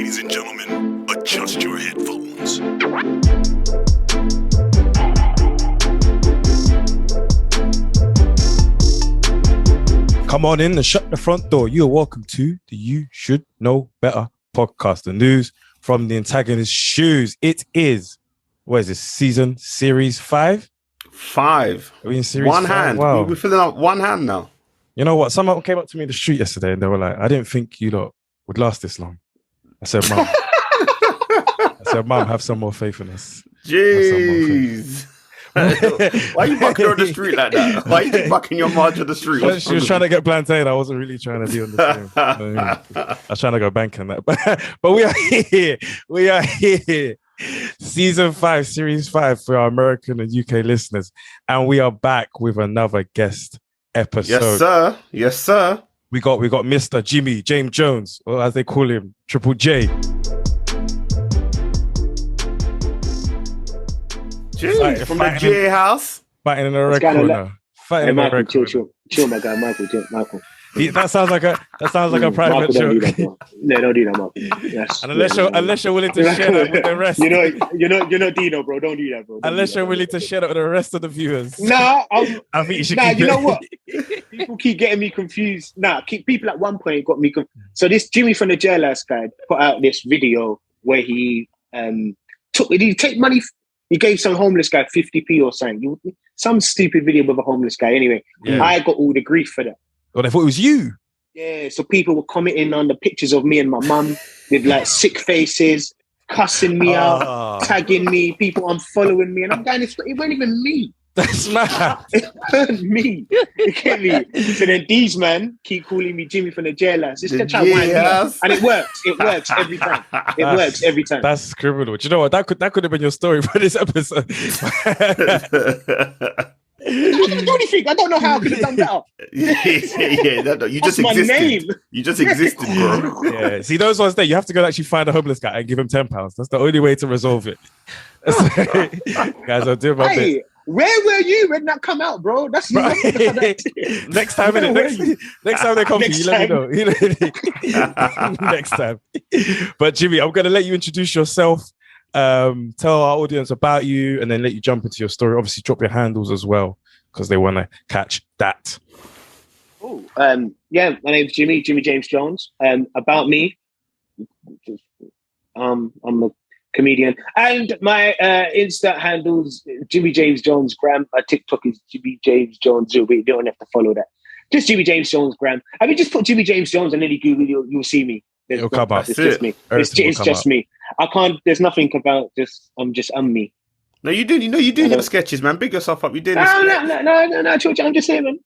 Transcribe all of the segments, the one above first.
Ladies and gentlemen, adjust your headphones. Come on in and shut the front door. You are welcome to the You Should Know Better podcast. The news from the antagonist's shoes. It is, what is this, series 5? 5. Are we in series one 5? hand. Wow. We're filling up one hand now. You know what? Someone came up to me in the street yesterday and they were like, I didn't think you lot would last this long. I said, Mum, have some more faith in us. Jeez. Why are you bucking on the street like that? Why are you bucking your march on the street? She was trying to get plantain. I wasn't really trying to be on the same. I was trying to go bank on that. But we are here. We are here. Season 5, Series 5 for our American and UK listeners. And we are back with another guest episode. Yes, sir. Yes, sir. We got Mr. Jimmy James Jones, or as they call him, Triple J. Jeez, from the J house. Fighting in a red corner. Fighting in a red corner. Chill, my guy, Michael. That sounds like a private joke. No, don't do that, Michael. Yes. And unless you're willing to share that with the rest. You're not Dino, bro. Don't do that, bro. Unless you're willing to share that with the rest of the viewers. Nah, I think you should. You know what? People keep getting me confused. People at one point got me confused. So this Jimmy from the Jailhouse guy put out this video where he take money. He gave some homeless guy 50p or something. Some stupid video with a homeless guy. Anyway, yeah. I got all the grief for that. Well, I thought it was you. Yeah, so people were commenting on the pictures of me and my mum with like sick faces, cussing me out, tagging me, people unfollowing me. And I'm going, it wasn't even me. That's mad. It wasn't me. You get me? So then these men keep calling me Jimmy from the Jailhouse. It's just trying to wind me up. And it works. It works every time. Works every time. That's criminal. Do you know what? That could have been your story for this episode. I didn't do anything. I don't know how I could have done that. No, you just existed. My name. You just existed, bro. Yeah. See, those ones there, you have to go actually find a homeless guy and give him £10. That's the only way to resolve it. Guys, I'll do my bit. Where were you when that come out, bro? That's next time, next time they come to you, let me know. Next time. But Jimmy, I'm going to let you introduce yourself. Tell our audience about you, and then let you jump into your story. Obviously, drop your handles as well because they want to catch that. Oh, yeah. My name's Jimmy James Jones. About me, I'm a comedian, and my Insta handles Jimmy James Jones Gram. My TikTok is Jimmy James Jones. You don't have to follow that. Just Jimmy James Jones Gram. I mean, just put Jimmy James Jones and then you Google, you'll see me. It'll come up. It's just me. It's just me. I can't. There's nothing about just. I'm me. No, you doing your sketches, man. Big yourself up. You doing? No, George. I'm just saying, man.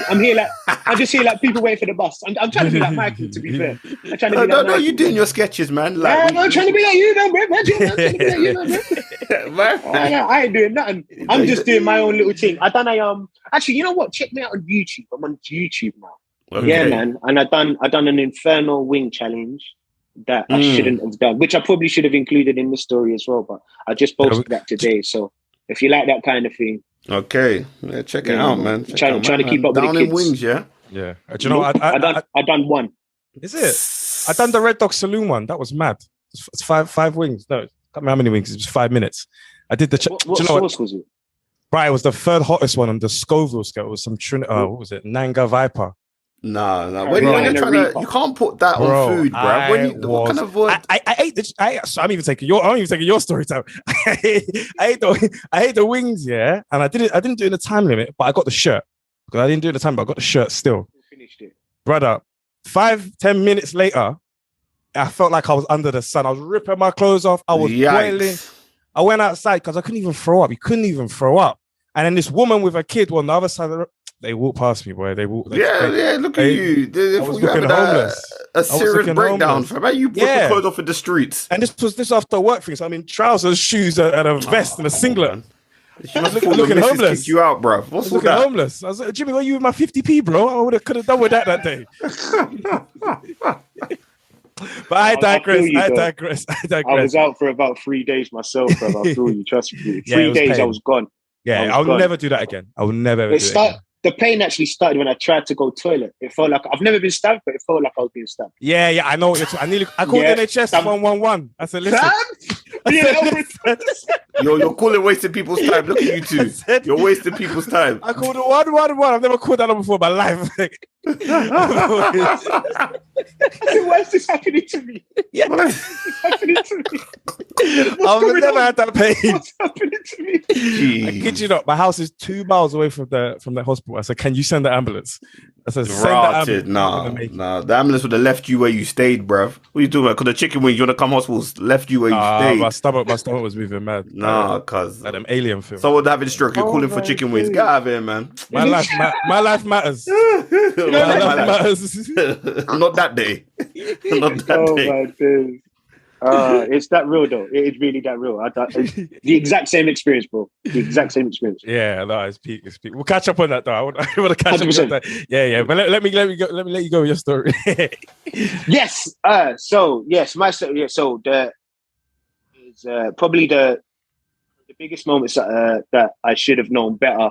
I'm here like people wait for the bus. I'm trying to be like Michael. To be fair, I'm trying to be like no. You doing your sketches, man? Like, I'm trying to be like you, man, bro. I'm trying to be like you, man. I ain't doing nothing. I'm just doing my own little thing. Actually, you know what? Check me out on YouTube. I'm on YouTube now. Okay. Yeah, man. And I done an infernal wing challenge that I shouldn't have done, which I probably should have included in the story as well. But I just posted that today. So if you like that kind of thing, okay, yeah, check it out, man. Trying to keep up with the kids. Down in wings, yeah. Yeah. Do you know? I done one. Is it? I done the Red Dog Saloon one. That was mad. It's five wings. No, I can't remember how many wings. It was 5 minutes. I did the. What sauce was it? Right, it was the third hottest one on the Scoville scale. It was some what was it? Nanga Viper. No. When you're trying to, you can't put that on food, bro. What kind of word? I ate the. I'm even taking your story time. I ate the wings, yeah, and I didn't do it in the time limit, but I got the shirt because I didn't do it in the time, but I got the shirt still. Finished it, brother. 5-10 minutes later, I felt like I was under the sun. I was ripping my clothes off. I was boiling. I went outside because I couldn't even throw up. You couldn't even throw up. And then this woman with a kid on the other side of the. They walked past me, boy. Look at you. I was looking homeless. A serious breakdown, fam. You put the clothes off in the streets. And this after work thing. So I'm in trousers, shoes, and a vest and a singlet. I was looking homeless. You out, bro. What's looking homeless? I was like, Jimmy, were you with my 50p, bro? I could have done with that day. But I digress. I was out for about 3 days myself, bro. I feel you. Trust me. 3 days, I was gone. Yeah, I'll never do that again. I will never do it again. the pain actually started when I tried to go toilet. It felt like I've never been stabbed, but it felt like I was being stabbed. Yeah, I know. I called NHS 111. I said, listen. You're calling wasting people's time. Look at you two. You're wasting people's time. I called 111. I've never called that number before in my life. Why is this happening to me? Yeah. Why is this happening to me? I've never had that pain. What's happening to me? I kid you not. My house is 2 miles away from the hospital. I said, can you send the ambulance? I said, send the ambulance. Nah. The ambulance would have left you where you stayed, bruv. What are you doing? Because the chicken wings, you want to come hospital, left you where you stayed. My stomach was moving mad. Nah, cuz. Like them alien films. Someone having a stroke, you're calling for chicken wings. Get out of here, man. My life matters. My life matters. Not that day. Not that day. My days. It's that real though. It is really that real. The exact same experience, bro. The exact same experience. Yeah, no, it's peak. We'll catch up on that though. I want to catch 100%. Up on that. Yeah. But let me let you go with your story. Yes. So the is probably the biggest moments that I should have known better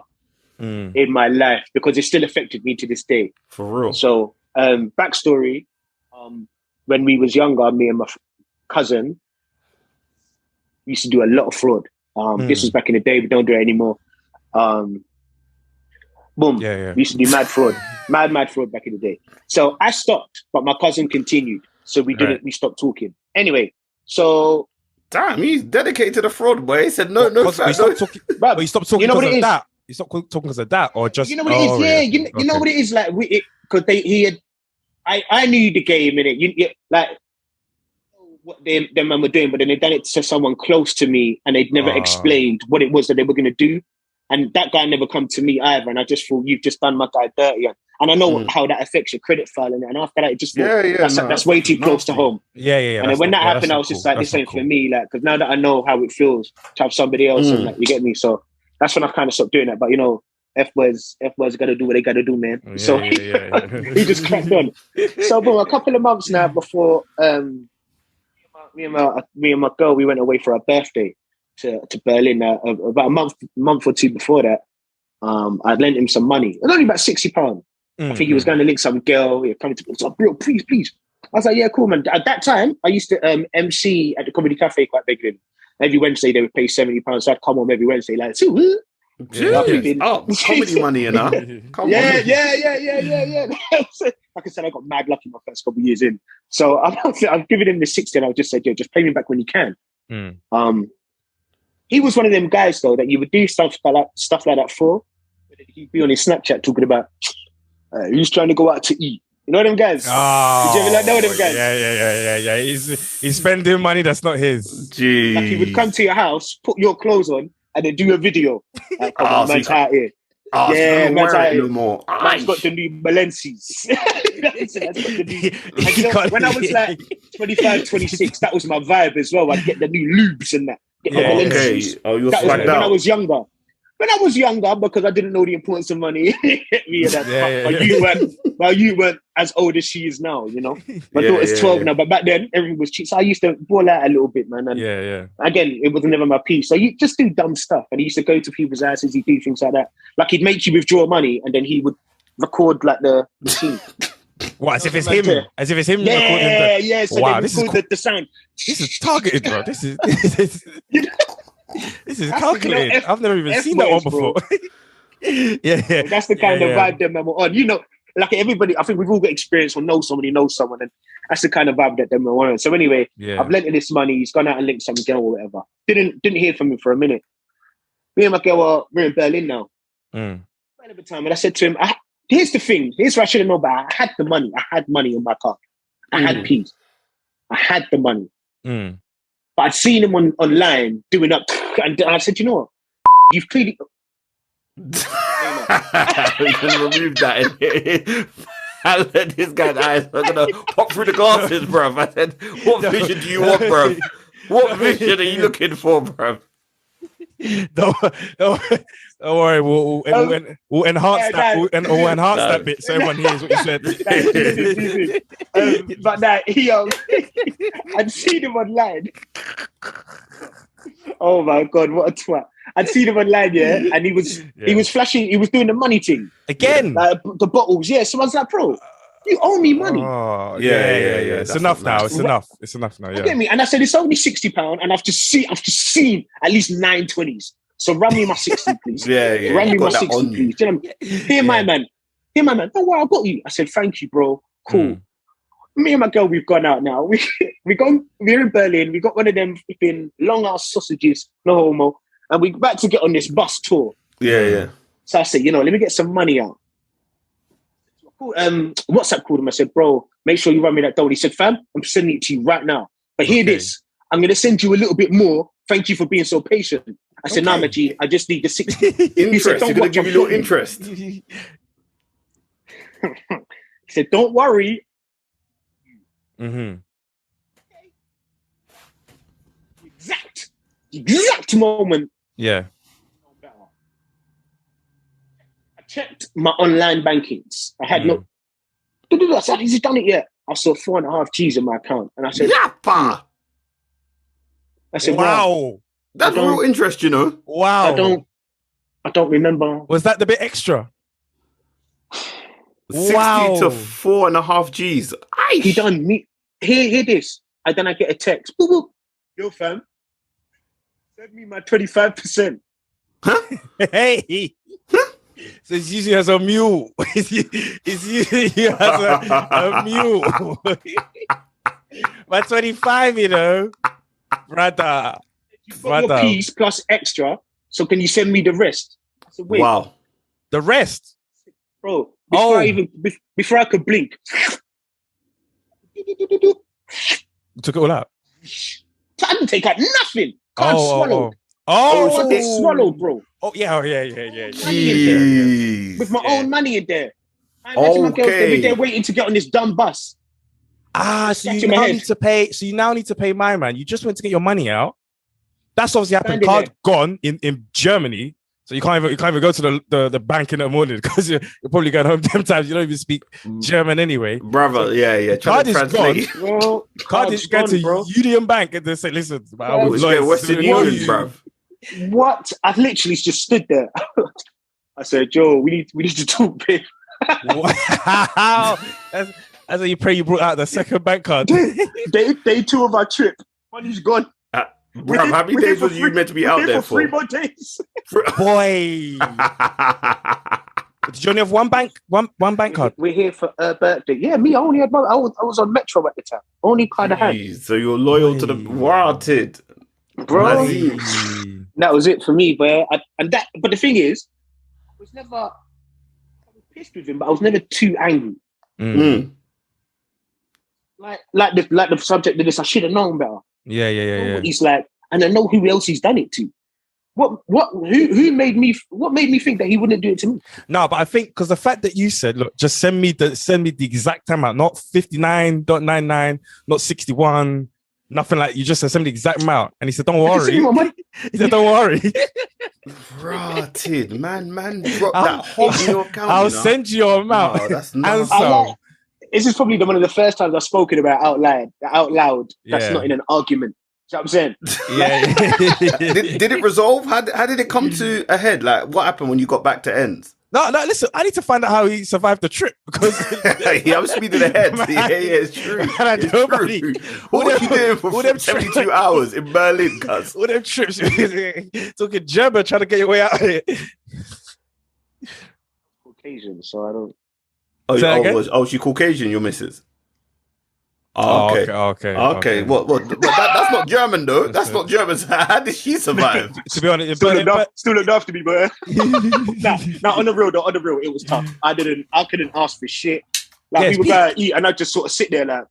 in my life, because it still affected me to this day. For real. So backstory. When we was younger, me and my cousin used to do a lot of fraud. This was back in the day. We don't do it anymore. Boom. Yeah. We used to do mad fraud. mad fraud back in the day. So I stopped, but my cousin continued. So we didn't. Right. We stopped talking. Anyway, so damn, he's dedicated to the fraud, boy. He said no. We stopped talking. But you stopped talking because of that. You stopped talking because of that, or just you know what it is? Yeah, you know what it is. Like because he had. I knew the game in it. Like what them man were doing, but then they done it to someone close to me, and they'd never explained what it was that they were going to do. And that guy never come to me either. And I just thought, you've just done my guy dirty. And I know how that affects your credit file. And after that, it just that's way too close to home. Yeah. And then when that happened, I was just like, this ain't for me. Like, because now that I know how it feels to have somebody else, and like, you get me. So that's when I kind of stopped doing that. But you know, F-boys got to do what they got to do, man. So he just cracked on. So, boom, a couple of months now before me and my girl, we went away for our birthday to Berlin. About a month or two before that, I'd lent him some money. It was only about £60. I think he was going to link some girl. He coming to me, so, bro, please. I was like, yeah, cool, man. At that time, I used to MC at the Comedy Cafe quite regularly. Every Wednesday, they would pay £70. So I'd come home every Wednesday, like, comedy money, you know. Yeah. Like I said, I got mad lucky my first couple of years in. So I've given him the 60, and I just said, yo, just pay me back when you can. He was one of them guys though that you would do stuff like that for. He'd be on his Snapchat talking about who's trying to go out to eat. You know them guys? Oh, did you ever know them guys? Yeah. He's spending money that's not his. Jeez. Like he would come to your house, put your clothes on, and then do a video. Like, man's out here. Man's out here. No more. Man's got the new Balenci's. When I was like 25, 26, that was my vibe as well. I'd get the new lubes and that. Okay. Oh, you're swagged out. When I was younger. Because I didn't know the importance of money. But you weren't as old as she is now, you know. My daughter's 12 now, but back then everything was cheap. So I used to ball out a little bit, man. And again, it was never my piece. So you just do dumb stuff. And he used to go to people's houses, he'd do things like that. Like he'd make you withdraw money and then he would record like the machine. What, as if it's him? As if it's him recording yeah. So wow, this is the sound. This is targeted, bro. This is calculated. I've never even seen that one before. yeah. That's the kind of vibe that we're on. You know, like everybody, I think we've all got experience or know somebody knows someone, and that's the kind of vibe that we're on. So anyway, I've lent him this money. He's gone out and linked some girl or whatever. Didn't hear from him for a minute. Me and my girl we're in Berlin now. At the time, and I said to him, here's the thing. Here's what I should have known about. I had the money. I had money in my car. I had peace. I had the money. But I'd seen him online doing up, and I said, you know what? You've clearly... We can remove that. I let this guy's eyes are going to pop through the glasses, bruv. I said, what vision do you want, bruv? What vision are you looking for, bruv? Don't worry, we'll enhance that. We'll enhance that bit so everyone hears what you said. But that I'd seen him online. Oh my God, what a twat. I'd seen him online, yeah, and he was flashing, he was doing the money thing. Again. Like the bottles, yeah. So I was like, bro, you owe me money. Oh, yeah. It's enough now. nice. It's enough now. Yeah. Get me? And I said, it's only £60, and I've just seen at least 920s. So run me my 60, please. Run me my 60, please. You know, here, my man. Don't worry, I got you. I said, thank you, bro. Cool. Me and my girl, we've gone out now. We're in Berlin. We got one of them flipping long ass sausages, no homo, and we're about to get on this bus tour. Yeah. So I said, let me get some money out. WhatsApp called him. I said, bro, make sure you run me that dough. He said, fam, I'm sending it to you right now. But hear this, I'm going to send you a little bit more. Thank you for being so patient. I said, nah, Maji, I just need the 60. Interest. Said, you're going to give you a little interest. He said, don't worry. Mm-hmm. Exact moment. Yeah. I checked my online bankings. I had no. I said, has he done it yet? I saw 4.5 G's in my account, and I said, "Yappa!" I said, "Wow, that's real interest, you know." Wow. I don't remember. Was that the bit extra? 60 to 4.5 G's. He done me. Hear this. And then I get a text. Boop, boop. Yo, fam. Send me my 25%. Huh? Hey. So it's using as a mule. It's using you as a mule. My 25, brother. You got your piece plus extra. So can you send me the rest? I said, wait. Wow. The rest? Bro, before I could blink. You took it all out? I didn't take out nothing. Can't swallow. Oh, swallowed, bro. Oh, yeah. With my own money in there. I imagine my girls, they've been there waiting to get on this dumb bus. So you now need to pay. So you now need to pay my man. You just went to get your money out. That's obviously happened. Card gone in Germany. So you can't even go to the bank in the morning because you're probably going home 10 times. You don't even speak German anyway. Brother, yeah. Card is gone. Well, card is going to Union Bank and they say, listen, I was Western Union, bro. What? I literally just stood there. I said, Joe, we need to talk, babe. Wow. That's how you pray you brought out the second bank card. Day 2 of our trip. Money's gone. Bro, how many days was you meant to be out there for? 3 more days. Boy. Did you only have one bank card? We're here for a birthday. Yeah, me, I only had one. I was on Metro at the time. Only card I had. So you're loyal to the warranted. Bro. That was it for me. But the thing is, I was pissed with him, but I was never too angry. Like the subject of this, I should have known better. Yeah. He's like, and I know who else he's done it to. Who made me think that he wouldn't do it to me? No, but I think because the fact that you said, look, just send me the exact amount, not 59.99, not 61, nothing like you just said, send me the exact amount. And he said, don't worry. He said, don't worry. Rotted, man, drop that hot in your account. I'll send you your amount. No, that's nice. This is probably one of the first times I've spoken about out loud. That's not in an argument. You know what I'm saying? Yeah. Did it resolve? How did it come to a head? Like, what happened when you got back to ends? No, listen, I need to find out how he survived the trip because I'm speaking ahead. Yeah, it's true. True. What were you doing for 72 hours in Berlin, cuz? All them trips, talking German, trying to get your way out of here. Caucasian, so I don't. Oh, she Caucasian, your missus? Okay. What? That's not German, though. That's not German. How did she survive? To be honest, still looked after me, but nah, on the real, it was tough. I couldn't ask for shit. Like we were going to eat, and I just sort of sit there like.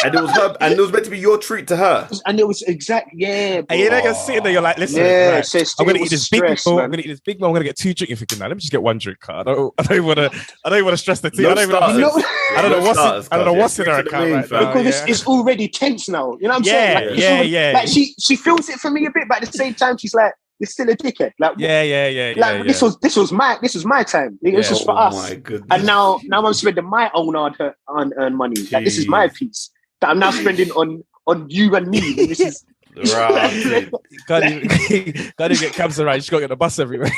And it was her, and it was meant to be your treat to her. And it was exactly, And you're not gonna sit there. You're like, listen, I'm gonna eat this big meal. I'm gonna eat this big meal. I'm gonna get 2 drinks. You're thinking, now let me just get 1 drink. I don't want to stress the tea. I don't know what's in her account right now. Because it's already tense now. You know what I'm saying? Yeah. Like she feels it for me a bit, but at the same time, she's like, it's still a dickhead. Like, this was my time. This was for us. My goodness. And now I'm spending my own hard-earned money. Like, this is my piece that I'm now spending on you and me. And this is Right. Can't even get cabs around. You just got to get the bus everywhere.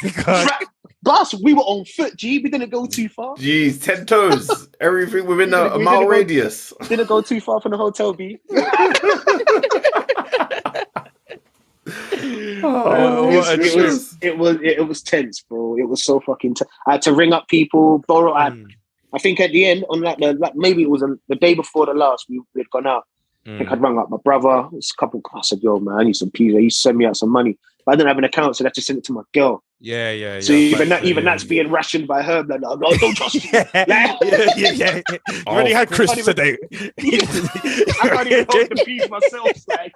Bus, we were on foot, G. We didn't go too far. Jeez, 10 toes. Everything within a mile radius. Didn't go too far from the hotel, B. It was tense, bro. It was so fucking tense. I had to ring up people, borrow. I think at the end, on maybe it was the day before the last, we had gone out. I think I'd rung up my brother. I said, yo, man, I need some peas. He sent me out some money. But I didn't have an account, so I had to send it to my girl. Yeah. So even that's being rationed by her. Like, no, don't trust you. Yeah. You already had Chris today. I can't even hold the peas myself. Like,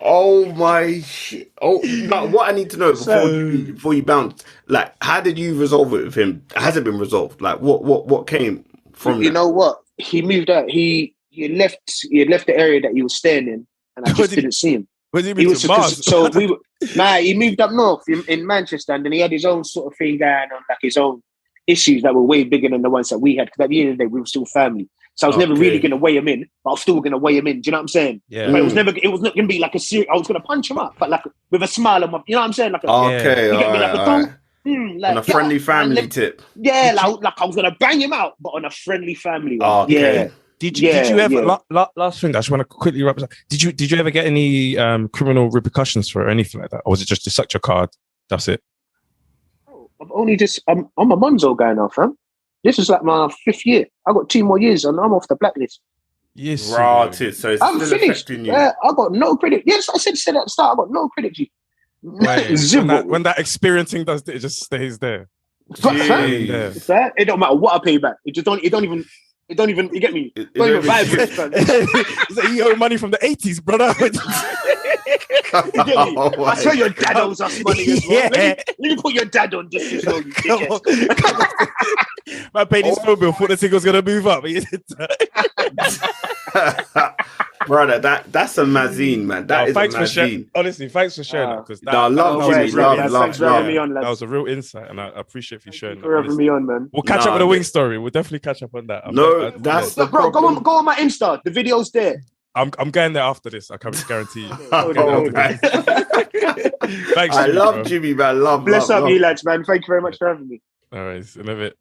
oh my shit! Oh, but what I need to know before you bounce, like, how did you resolve it with him? Has it been resolved? Like, what came from? You know what? He moved out. He left the area that he was staying in, and I just didn't see him. He moved he moved up north in Manchester, and then he had his own sort of thing going on, like his own issues that were way bigger than the ones that we had. Because at the end of the day, we were still family. So I was never really going to weigh him in, but I was still going to weigh him in. Do you know what I'm saying? Yeah. But it was not going to be like a serious. I was going to punch him up, but like with a smile on my. You know what I'm saying? Like on a friendly family tip. Yeah, like I was going to bang him out, but on a friendly family. Okay. Yeah. Did you ever last thing? I just want to quickly wrap this up. Did you ever get any criminal repercussions for it or anything like that, or was it just such a card? That's it. I've only I'm a monzo guy now, fam. This is like my 5th year. I got 2 more years and I'm off the blacklist. Yes, rotted. So it's I'm still finished. affecting you. I got no credit. Yes, I said at the start. I got no credit. G. when that experiencing does it just stays there. It don't matter what I pay back. It don't even. You get me? It don't even vibrate, fam. It's like you owe money from the 80s, brother. You get me? I swear your dad owes us money as well. Let me put your dad on just to show you. Come on. Man paid his phone bill, thought the thing was going to move up. Brother, that's a mazine, man. That is a mazine. Honestly, thanks for sharing that. Because that was a real insight, and I appreciate you sharing for having me on, man. We'll catch up with the wing story. We'll definitely catch up on that. That's the bro. Go on my Insta. The video's there. I'm going there after this. I can guarantee you. Thanks. I love Jimmy, man. Bless up, you lads, man. Thank you very much for having me. All right, in a bit.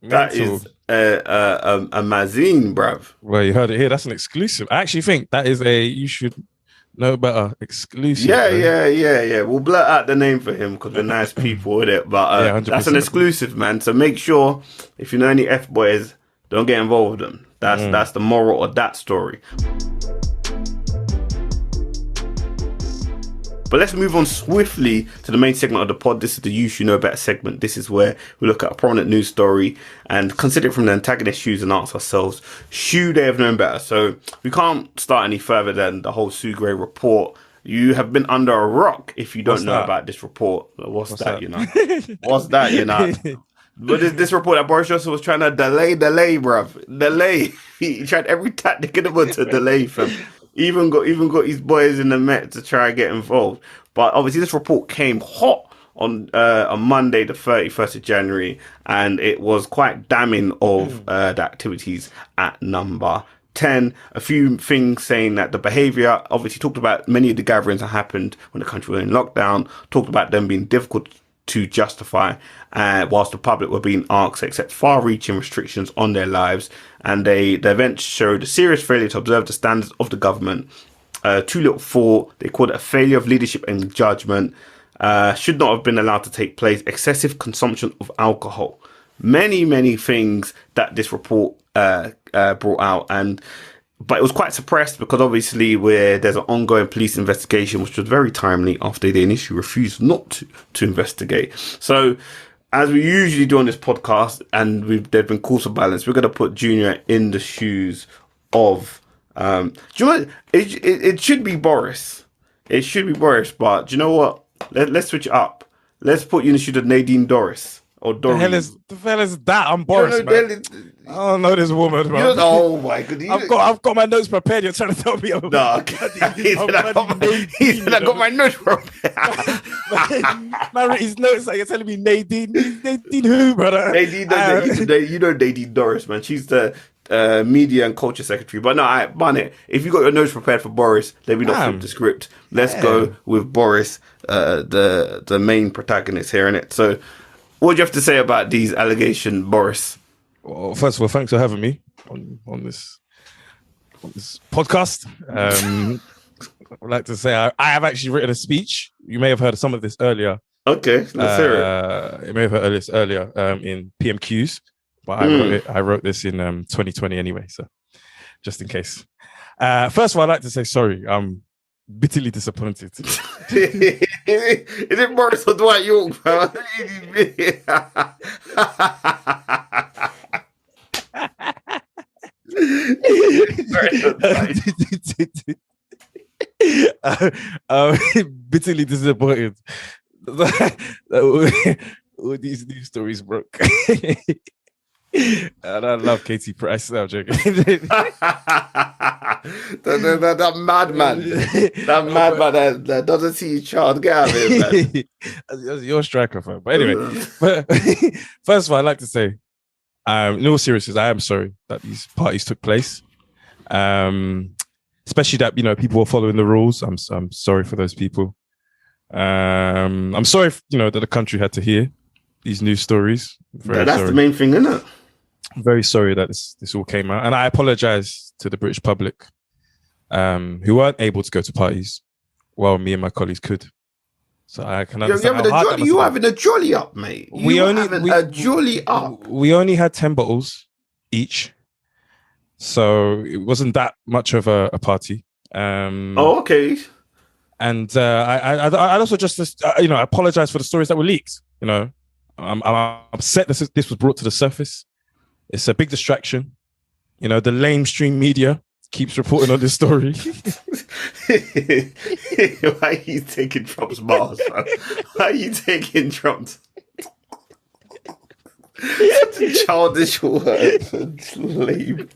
That is a mazine, bruv. Well, you heard it here. That's an exclusive. I actually think that is you should know better exclusive. Yeah. We'll blurt out the name for him because we're nice people with it. But that's an exclusive, man. So make sure if you know any F-boys, don't get involved with them. That's the moral of that story. But let's move on swiftly to the main segment of the pod. This is the You Should Know Better segment. This is where we look at a prominent news story and consider it from the antagonist's shoes and ask ourselves, should they have known better? So we can't start any further than the whole Sue Gray report. You have been under a rock if you don't know about this report. What's that, you know? What's that, you know? But this report that Boris Johnson was trying to delay, bruv. Delay. He tried every tactic in the world to delay, fam. Even got his boys in the Met to try and get involved. But obviously this report came hot on Monday, the 31st of January, and it was quite damning of the activities at number 10. A few things saying that the behaviour, obviously talked about many of the gatherings that happened when the country was in lockdown, talked about them being difficult to justify, whilst the public were being asked to accept far-reaching restrictions on their lives. And the event showed a serious failure to observe the standards of the government. Too little thought. They called it a failure of leadership and judgment. Should not have been allowed to take place. Excessive consumption of alcohol. Many things that this report brought out, but it was quite suppressed because obviously there's an ongoing police investigation, which was very timely after they initially refused not to investigate. So, as we usually do on this podcast, and there've been calls for balance, we're going to put Junior in the shoes of. Do you know what? It should be Boris. It should be Boris, but do you know what? Let's switch it up. Let's put you in the shoes of Nadine Doris. Or Dory. The hell is that? I'm Boris, man. I don't know this woman, bro. Oh my god! I've got my notes prepared. You're trying to tell me I'm he said I got my notes prepared. Man, his notes like you're telling me Nadine. Nadine who, brother? Nadine, you know Nadine Doris, man. She's the media and culture secretary. But no, Barnett, if you got your notes prepared for Boris, let me not flip the script. Let's go with Boris, the main protagonist here, innit? So, what do you have to say about these allegations, Boris? Well, first of all, thanks for having me on this podcast. I'd like to say I have actually written a speech. You may have heard some of this earlier. Okay, let's hear it. You may have heard this earlier in PMQs, but I wrote this in 2020 anyway, so just in case. First of all, I'd like to say sorry. I'm bitterly disappointed. Is it Boris or Dwight York, bro? Bitterly disappointed all these news stories broke. And I love Katie Price. No, I'm joking. that madman that doesn't see his child. Get out of here, man. That's your striker, fam. But anyway, first of all, I'd like to say, in all seriousness, I am sorry that these parties took place. Especially that, you know, people were following the rules. I'm sorry for those people. I'm sorry, that the country had to hear these news stories. That's the main thing, isn't it? I'm very sorry that this all came out, and I apologize to the British public who weren't able to go to parties while me and my colleagues could. So I can understand. You're having a jolly up, mate. A jolly up. We only had 10 bottles each, so it wasn't that much of a party. Okay. And I also just apologize for the stories that were leaked. I'm upset this was brought to the surface. It's a big distraction. The lamestream media keeps reporting on this story. Why are you taking Trump's bars? Why are you taking Trump's? Such a childish word. Lame.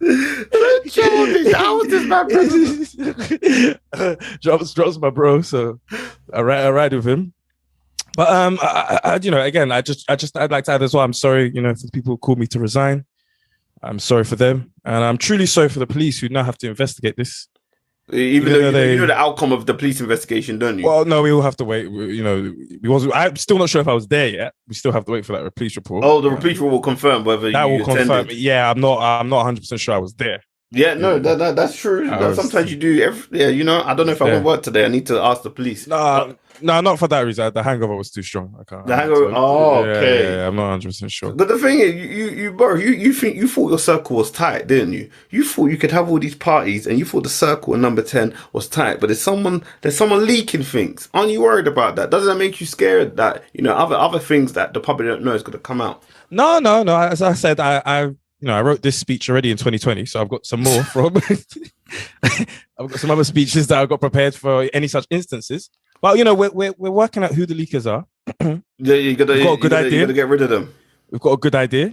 How was this my brother? Drops my bro, so I ride with him. But I'd like to add as well. I'm sorry, for the people who called me to resign. I'm sorry for them, and I'm truly sorry for the police who now have to investigate this. Even though you know the outcome of the police investigation, don't you? Well, no, we will have to wait. I'm still not sure if I was there yet. We still have to wait for that police report. Oh, the police report will confirm whether that you will confirm. attended. Yeah, I'm not 100% sure I was there. Yeah, no, that's true. Sometimes you do. I don't know if I won't work today. I need to ask the police. No, not for that reason. The hangover was too strong. I can't. The hangover. Okay. Yeah, I'm not 100% sure. But the thing is, you thought your circle was tight, didn't you? You thought you could have all these parties, and you thought the circle in number 10 was tight. But there's someone leaking things. Aren't you worried about that? Doesn't that make you scared that other things that the public don't know is going to come out? No. As I said, I wrote this speech already in 2020, so I've got some more from. I've got some other speeches that I've got prepared for any such instances. But we're working out who the leakers are. Yeah, you got a good idea. You got to get rid of them. We've got a good idea.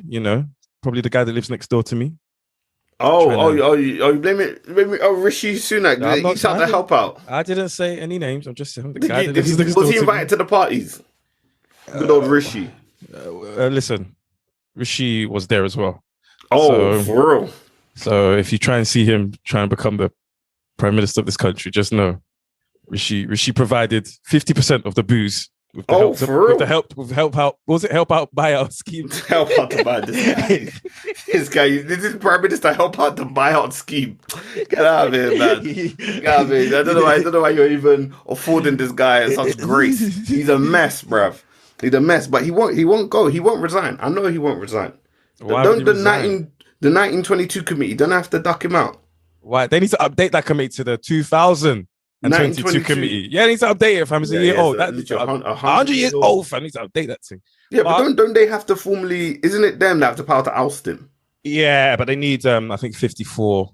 Probably the guy that lives next door to me. You blame it? Rishi Sunak. He's out to help out. I didn't say any names. I'm just saying the guy that lives next door. Was he invited to the parties? Good old Rishi. Listen, Rishi was there as well. Oh, for real. So if you try and see him try and become the prime minister of this country, just know Rishi provided 50% of the booze with the help out buyout scheme. Help out to buy this guy. This is prime minister help out the buyout scheme. Get out of here, man. Get out of here. I don't know why you're even affording this guy such grace. He's a mess, bruv. He's a mess. But he won't go. He won't resign. I know he won't resign. The 1922 committee don't have to duck him out. Why? They need to update that committee to the 2022 committee. Yeah, they need to update it. Fam, it's a year old. That's 100 years old. Fam, need to update that thing. Yeah, but don't they have to formally? Isn't it them that have the power to oust him? Yeah, but they need I think 54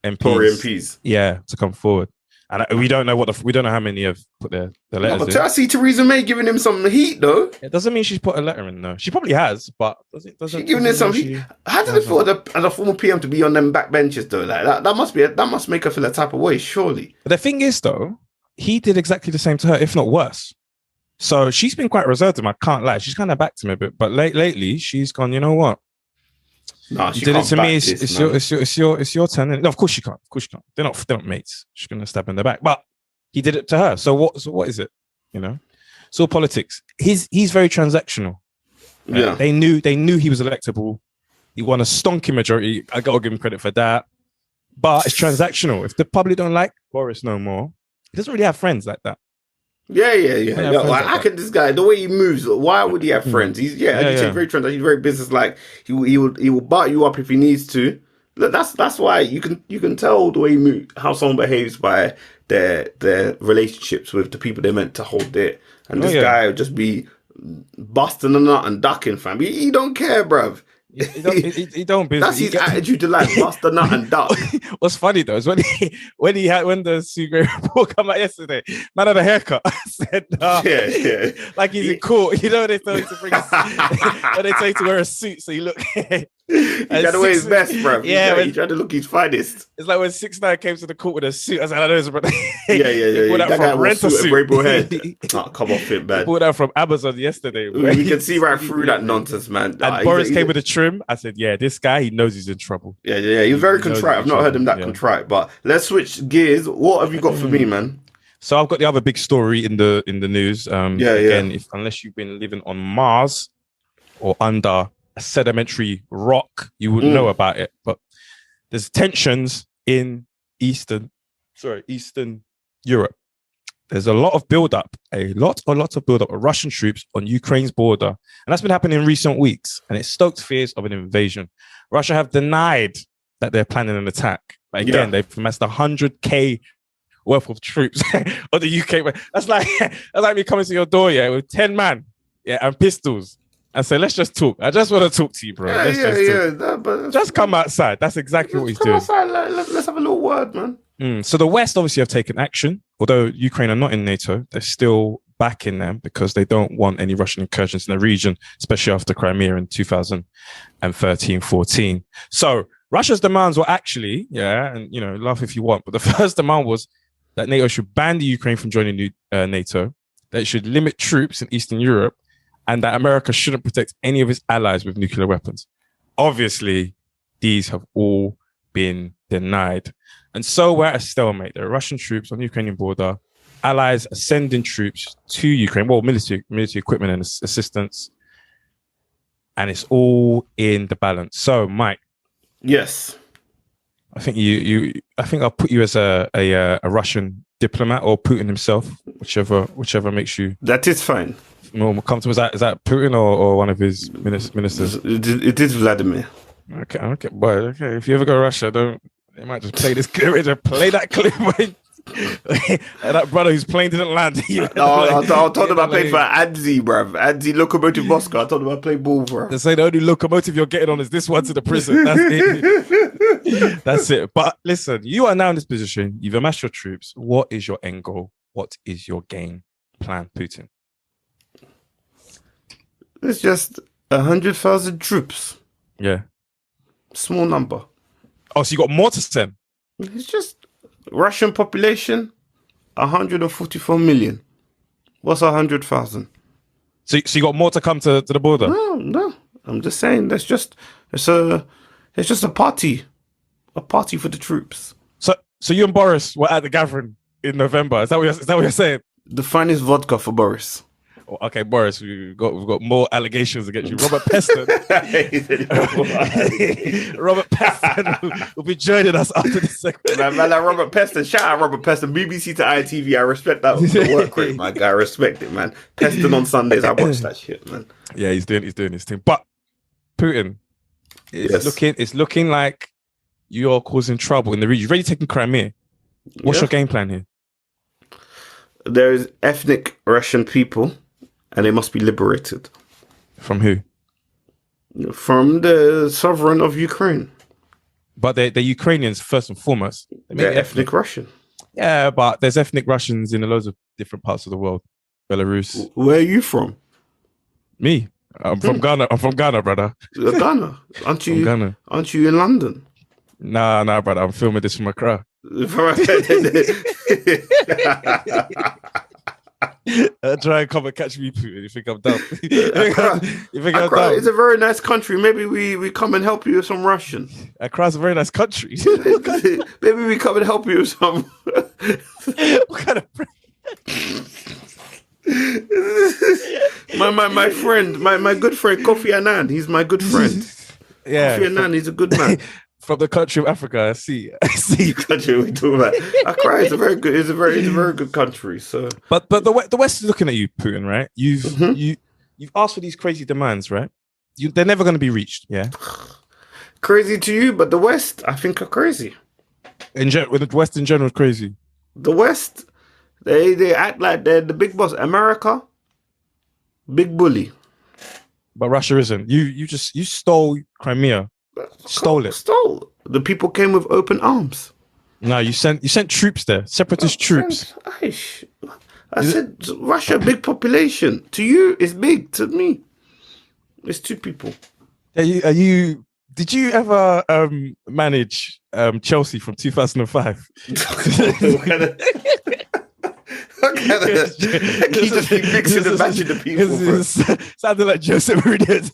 MPs. Tory MPs. Yeah, to come forward. And we don't know we don't know how many have put their letters in. I see Theresa May giving him some heat though. It doesn't mean she's put a letter in though. She probably has, but doesn't giving him some heat. How does it feel as a former PM to be on them backbenches though? Like that must make her feel a type of way, surely. But the thing is though, he did exactly the same to her, if not worse. So she's been quite reserved to him. I can't lie. She's kind of back to me a bit, but lately she's gone. You know what? No, You did it to me. It's your turn. No, of course she can't. Of course she can't. They're not mates. She's gonna stab him in the back. But he did it to her. So what is it? You know, it's all politics. He's very transactional. Yeah, they knew he was electable. He won a stonking majority. I gotta give him credit for that. But it's transactional. If the public don't like Boris no more, he doesn't really have friends like that. Yeah. This guy, the way he moves, why would he have friends? He's very transactional. He's very business-like. He will butt you up if he needs to. Look, that's why you can tell the way he moves, how someone behaves by their relationships with the people they're meant to hold dear. And this guy would just be busting a nut and ducking, fam. He don't care, bruv. He don't. That's his attitude to life. Bust a nut and duck. What's funny though is when the Sue Gray report come out yesterday, man had a haircut. I said, like he's in court. You know they tell you to bring when they tell you to wear a suit, so you look. He tried to wear his best, bro. He tried to look his finest. It's like when 6ix9ine came to the court with a suit. I was like, I know it's brother. That guy was a suit. Head. Come off it, man. Pulled out from Amazon yesterday. We can see right through that nonsense, man. And Boris came with a trim. I said, yeah, this guy, he knows he's in trouble. Yeah. He was very contrite. I've not heard him that contrite. But let's switch gears. What have you got for me, man? So I've got the other big story in the news. Again, unless you've been living on Mars or under a sedimentary rock, you wouldn't know about it. But there's tensions in Eastern Europe. There's a lot of build-up, a lot of build-up of Russian troops on Ukraine's border. And that's been happening in recent weeks. And it stoked fears of an invasion. Russia have denied that they're planning an attack. But again, they've amassed 100K worth of troops on the UK. That's like me coming to your door, with 10 man, and pistols. And say, let's just talk. I just want to talk to you, bro. Just come outside. That's exactly what he's doing. Outside, let's have a little word, man. So the West obviously have taken action. Although Ukraine are not in NATO, they're still backing them because they don't want any Russian incursions in the region, especially after Crimea in 2013-14. So Russia's demands were actually, and laugh if you want, but the first demand was that NATO should ban the Ukraine from joining NATO, that it should limit troops in Eastern Europe, and that America shouldn't protect any of its allies with nuclear weapons. Obviously, these have all been denied. And so we're at a stalemate. There are Russian troops on the Ukrainian border, allies are sending troops to Ukraine, military equipment and assistance. And it's all in the balance. So, Mike. Yes. I think I think I'll put you as a Russian diplomat or Putin himself, whichever makes you. That is fine. More comfortable. Is that Putin or one of his ministers? It is Vladimir. Okay, boy. Okay, if you ever go to Russia, they might just play this clip. Just play that clip. And that brother whose plane didn't land. I told him I played for Adzi, bruv. Adzi Lokomotiv Moscow. I told him I played ball, bro. They say the only locomotive you're getting on is this one to the prison. That's it. That's it. But listen, you are now in this position. You've amassed your troops. What is your end goal? What is your game plan, Putin? It's just 100,000 troops. Yeah. Small number. Oh, so you got more to send? It's just Russian population, 144 million. What's 100,000? So you got more to come to the border? No. I'm just saying it's just a party. A party for the troops. So you and Boris were at the gathering in November. Is that what you're saying? The finest vodka for Boris. Okay, Boris, we've got more allegations against you. Robert Peston. Robert Peston will be joining us after this segment. Man, like Robert Peston. Shout out Robert Peston. BBC to ITV. I respect that work rate, my guy. I respect it, man. Peston on Sundays. I watch that shit, man. Yeah, he's doing his thing. But Putin, it's looking like you're causing trouble in the region. You've already taken Crimea. What's your game plan here? There is ethnic Russian people. And they must be liberated. From who? From the sovereign of Ukraine. But they're Ukrainians first and foremost. They're ethnic Russian. Yeah, but there's ethnic Russians in loads of different parts of the world. Belarus. Where are you from? Me. I'm from Ghana. I'm from Ghana, brother. Ghana? Aren't you? Ghana. Aren't you in London? Nah, brother. I'm filming this from Accra. Try and come and catch me, Putin. You think I'm dumb? You think I'm dumb? It's a very nice country. Maybe we come and help you with some Russian. Accra's a very nice country. Maybe we come and help you with some. What kind of my friend, my good friend Kofi Annan. He's my good friend. Yeah, Kofi Annan. He's a good man. From the country of Africa. I see. Country we talk about. Accra is a very good. It's a very good country. So, but the West is looking at you, Putin. Right? You've asked for these crazy demands, right? They're never going to be reached. Yeah. Crazy to you, but the West, I think, are crazy. With the West in general, is crazy. The West, they act like they're the big boss. America, big bully. But Russia isn't. You stole Crimea. Stole it. Stole. The people came with open arms. No, you sent troops there. Separatist troops. I said Russia, big population. To you, it's big. To me, it's 2 people. Are you? Did you ever manage Chelsea from 2005? Can you just be mixing and matching the people? Sounded like Jose Mourinho.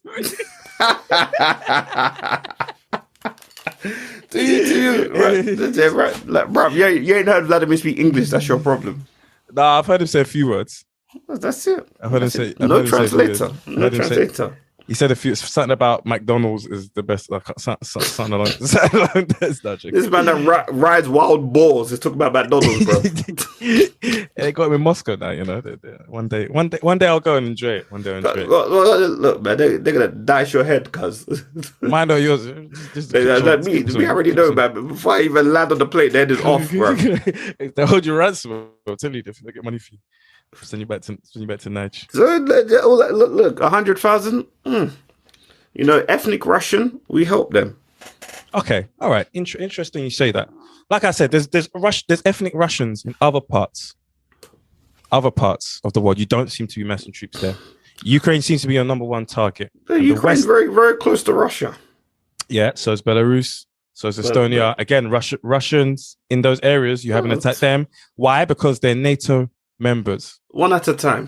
Do you? Right, like, bruv, you ain't heard Vladimir speak English. That's your problem. Nah, I've heard him say a few words. That's it. I've heard him say no translator. No translator. He said a few something about McDonald's is the best. Like something along this. This man that rides wild boars is talking about McDonald's, bro. They got him in Moscow now. You know, one day I'll go and enjoy it. Look, man, they're gonna dice your head, cuz. Mine or yours? We already know, man. But before I even land on the plate, the head is off, bro. They hold you ransom. I'll tell you, if they get money for you. Send you back to Nige. So look, 100,000. You know, ethnic Russian. We help them. Okay, all right. Interesting you say that. Like I said, there's ethnic Russians in other parts of the world. You don't seem to be massing troops there. Ukraine seems to be your number one target. Ukraine's very, very close to Russia. Yeah, so is Belarus. So is Estonia. Again, Russians in those areas. You haven't attacked them. Why? Because they're NATO members. One at a time.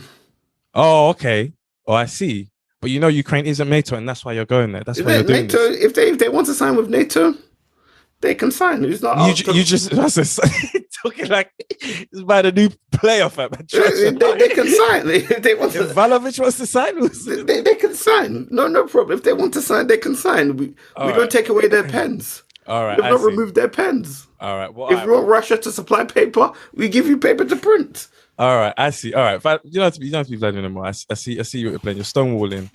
Oh, okay. Oh, I see. But you know Ukraine isn't NATO, and that's why you're going there. That's why you're doing NATO, this. If they want to sign with NATO, they can sign. It's not you just talking like it's about a new playoff app. They can sign. They want to. If Valovich wants to sign, they can sign. No problem. If they want to sign, they can sign. We don't take away their pens. All right. We've not removed their pens. All right. Well, if you want Russia to supply paper, we give you paper to print. All right, I see. All right, you don't have to be Vladimir anymore. I see what you're playing. You're stonewalling.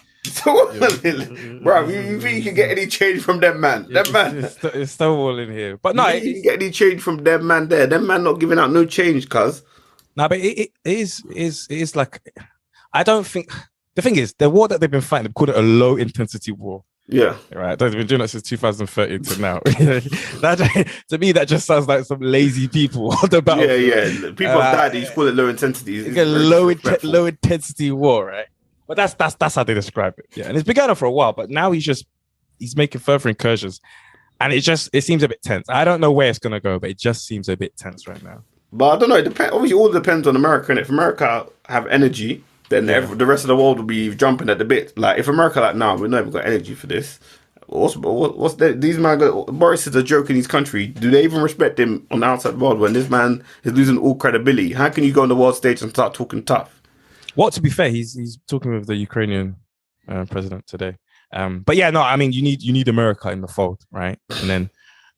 Bro, you think you can get any change from them man? It's stonewalling here. But no, you can get any change from them man there. Them man not giving out no change, cuz. No, but it is like, I don't think, the thing is, the war that they've been fighting, they've called it a low intensity war. Yeah. Right. They've been doing that since 2013 to now. To me, that just sounds like some lazy people on the battlefield. Yeah. People have died. You call it low intensity. It's a low intensity war, right? But that's how they describe it. Yeah. And it's been going on for a while, but now he's making further incursions. And it seems a bit tense. I don't know where it's gonna go, but it just seems a bit tense right now. But I don't know. It depends. Obviously, all depends on America. And if America have energy, then the rest of the world will be jumping at the bit. Like if America, like, no, we've never got energy for this. What's these man? Boris is a joke in his country. Do they even respect him on the outside world when this man is losing all credibility? How can you go on the world stage and start talking tough? Well, to be fair, he's talking with the Ukrainian president today. But yeah, no, I mean, you need America in the fold, right? And then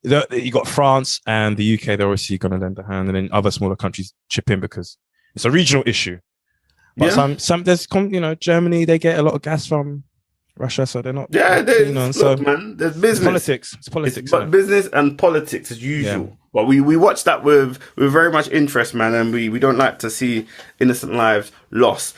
you got France and the UK. They're obviously going to lend a hand, and then other smaller countries chip in because it's a regional issue. But there's Germany, they get a lot of gas from Russia, so they're not. Yeah, man, there's business. It's politics. But business and politics as usual. Yeah. But we watch that with very much interest, man, and we don't like to see innocent lives lost.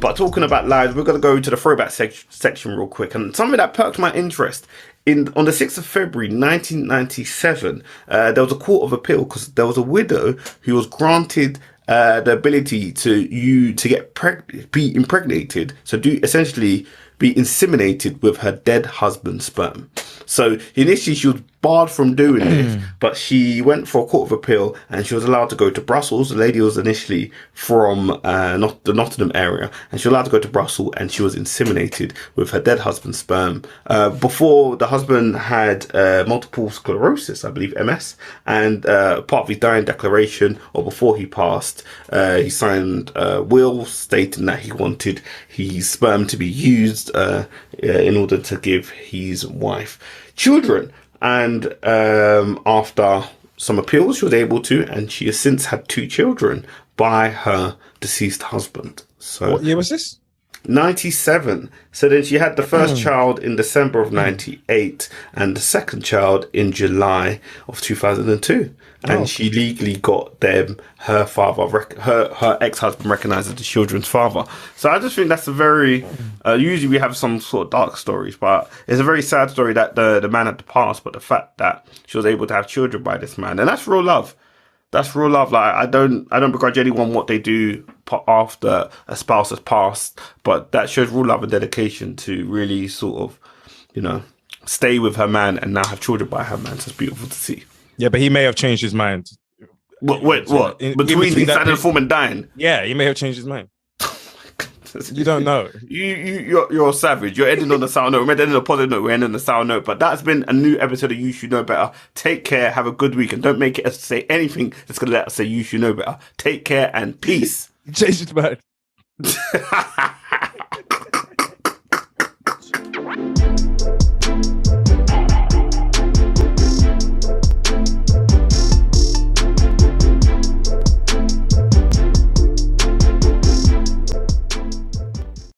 But talking about lives, we're going to go to the throwback section real quick. And something that perked my interest, on the 6th of February 1997, there was a court of appeal because there was a widow who was granted the ability to be impregnated, so essentially be inseminated with her dead husband's sperm. So initially she was barred from doing this, but she went for a court of appeal and she was allowed to go to Brussels. The lady was initially from not the Nottingham area, and she was allowed to go to Brussels, and she was inseminated with her dead husband's sperm. Before, the husband had multiple sclerosis, I believe MS, and part of his dying declaration, or before he passed, he signed a will stating that he wanted his sperm to be used in order to give his wife children. And after some appeals, she was able to, and she has since had 2 children by her deceased husband. So what year was this? 97. So then she had the first child in December of 98 and the second child in July of 2002. And she legally got them, her father, her ex-husband recognised as the children's father. So I just think that's a very, usually we have some sort of dark stories, but it's a very sad story that the man had to pass, but the fact that she was able to have children by this man, and that's real love. That's real love. Like, I don't begrudge anyone what they do after a spouse has passed, but that shows real love and dedication to really sort of, stay with her man and now have children by her man. So it's beautiful to see. Yeah, but he may have changed his mind. What? Between his signing the form and dying? Yeah, he may have changed his mind. You don't know. You're a savage. You're ending on the sour note. We're ending on a positive note. We're ending on the sour note. But that's been a new episode of You Should Know Better. Take care. Have a good week. And don't make it us say anything that's going to let us say You Should Know Better. Take care and peace. Change his mind.